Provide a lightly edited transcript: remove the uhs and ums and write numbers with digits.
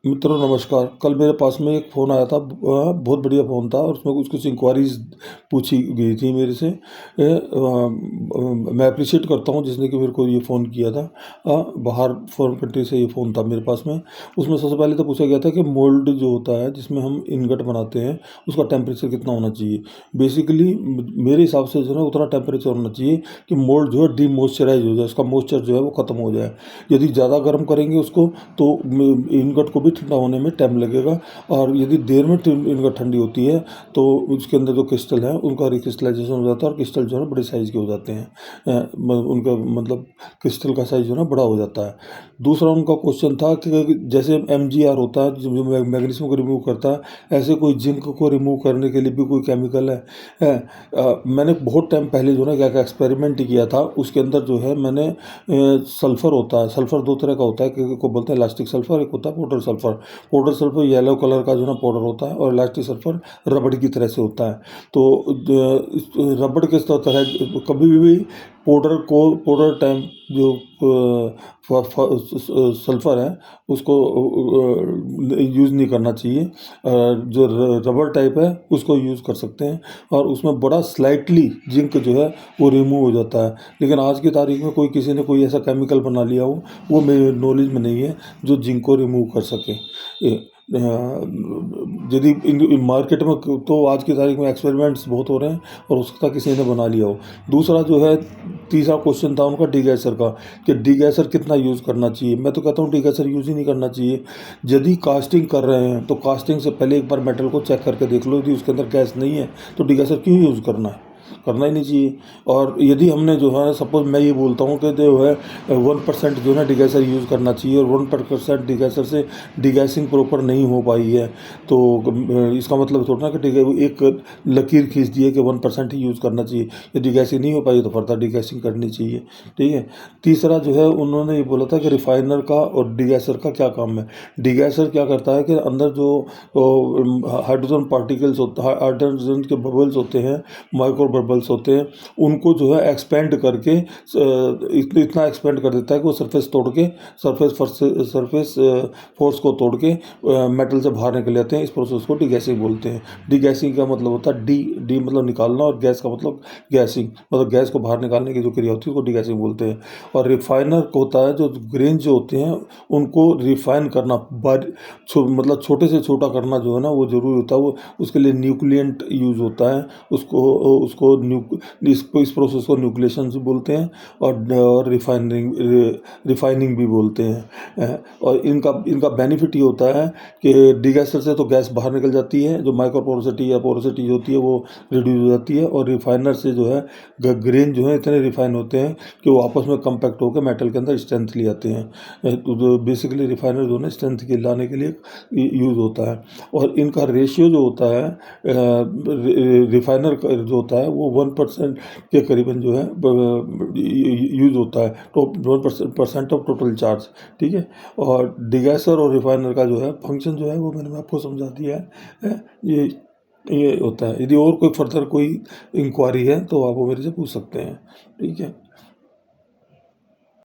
मित्रों नमस्कार। कल मेरे पास में एक फ़ोन आया था, बहुत बढ़िया फ़ोन था और उसमें कुछ कुछ इंक्वायरीज़ पूछी गई थी मेरे से। मैं अप्रिशिएट करता हूँ जिसने कि मेरे को ये फ़ोन किया था। बाहर फॉरेन कंट्री से ये फ़ोन था मेरे पास में। उसमें सबसे पहले तो पूछा गया था कि मोल्ड जो होता है जिसमें हम इनगट बनाते हैं, उसका टेम्परेचर कितना होना चाहिए। बेसिकली मेरे हिसाब से जो है उतना टेम्परेचर होना चाहिए कि मोल्ड जो है डीमॉइस्चराइज हो जाए, उसका मॉइस्चर जो है वो ख़त्म हो जाए। यदि ज़्यादा गर्म करेंगे उसको तो इनगट को भी ठंडा होने में टाइम लगेगा, और यदि देर में इनगट ठंडी होती है तो उसके अंदर जो क्रिस्टल है उनका रिक्रिस्टलाइजेशन हो जाता है और क्रिस्टल जो है बड़े साइज़ के हो जाते हैं। उनका मतलब क्रिस्टल का साइज़ जो है ना बड़ा हो जाता है। दूसरा उनका क्वेश्चन था कि जैसे MgR होता है जो मैग्नीशियम को रिमूव करता है, ऐसे कोई जिंक को रिमूव करने के लिए भी कोई केमिकल है। मैंने बहुत टाइम पहले जो है ना क्या एक्सपेरिमेंट किया था, उसके अंदर जो है मैंने सल्फ़र होता है, सल्फ़र दो तरह का होता है, को बोलते हैं इलास्टिक सल्फ़र, एक होता है powder sulphur. Powder sulphur yellow colour का जो ना पाउडर होता है और इलास्टिक सल्फ़र रबड़ की तरह से होता है। तो रबड़ के तरह कभी भी पाउडर टाइम जो सल्फ़र है उसको यूज़ नहीं करना चाहिए। जो रबड़ टाइप है उसको यूज़ कर सकते हैं और उसमें बड़ा स्लाइटली जिंक जो है वो रिमूव हो जाता है। लेकिन आज की तारीख में किसी ने कोई ऐसा केमिकल बना लिया हो, वो मेरे नॉलेज में नहीं है जो जिंक को रिमूव कर सके। यदि इन मार्केट में तो आज की तारीख में एक्सपेरिमेंट्स बहुत हो रहे हैं और उसका किसी ने बना लिया हो। दूसरा जो है, तीसरा क्वेश्चन था उनका डीगैसर का, कि डीगैसर कितना यूज़ करना चाहिए। मैं तो कहता हूँ डीगैसर यूज़ ही नहीं करना चाहिए। यदि कास्टिंग कर रहे हैं तो कास्टिंग से पहले एक बार मेटल को चेक करके देख लो, यदि उसके अंदर गैस नहीं है तो डीगैसर क्यों यूज़ करना है, करना ही नहीं चाहिए। और यदि हमने जो है सपोज मैं ये बोलता हूँ कि जो है 1% जो है ना डिगैसर यूज़ करना चाहिए और 1% डिगैसर से डिगैसिंग प्रॉपर नहीं हो पाई है, तो इसका मतलब थोड़ा ना कि एक लकीर खींच दी है कि 1% ही यूज़ करना चाहिए। यदि डिगैसिंग नहीं हो पाई तो फर्दर डिगैसिंग करनी चाहिए। ठीक है। तीसरा जो है उन्होंने ये बोला था कि रिफाइनर का और डिगैसर का क्या काम है। डिगैसर क्या करता है कि अंदर जो हाइड्रोजन पार्टिकल्स होता है, हाइड्रोजन के बबल्स होते हैं, माइक्रो बबल्स होते हैं, उनको जो है एक्सपेंड करके इतना एक्सपेंड कर देता है कि वो सरफेस तोड़ के सरफेस फोर्स को तोड़ के मेटल से बाहर निकल जाते हैं। इस प्रोसेस को डीगैसिंग बोलते हैं। डीगैसिंग का मतलब होता है डी मतलब निकालना, और गैस का मतलब गैसिंग, मतलब गैस को बाहर निकालने की जो क्रिया होती है उसको डीगैसिंग बोलते हैं। और रिफाइनर को होता है जो ग्रेन जो होते हैं उनको रिफाइन करना, मतलब छोटे से छोटा करना जो है ना वो ज़रूरी होता है। वो उसके लिए न्यूक्लियंट यूज़ होता है। उसको उसको इस प्रोसेस को न्यूक्लिएशन भी बोलते हैं और रिफाइनिंग भी बोलते हैं। और इनका इनका बेनिफिट ये होता है कि डिगैसर से तो गैस बाहर निकल जाती है, जो माइक्रो पोरोसिटी या पोरोसिटी होती है वो रिड्यूस हो जाती है, और रिफाइनर से जो है ग्रेन जो है इतने रिफाइन होते हैं कि वो आपस में कंपैक्ट होकर मेटल के अंदर स्ट्रेंथ ले आते हैं। तो बेसिकली रिफाइनर जो है स्ट्रेंथ के लाने के लिए यूज़ होता है। और इनका रेशियो जो होता है रिफाइनर जो होता है वो 1% के करीबन जो है यूज़ होता है, तो 1% ऑफ टोटल चार्ज। ठीक है। और डिगैसर और रिफाइनर का जो है फंक्शन जो है वो मैंने आपको समझा दिया है। ये होता है। यदि और कोई फर्दर कोई इंक्वायरी है तो आप वो मेरे से पूछ सकते हैं। ठीक है।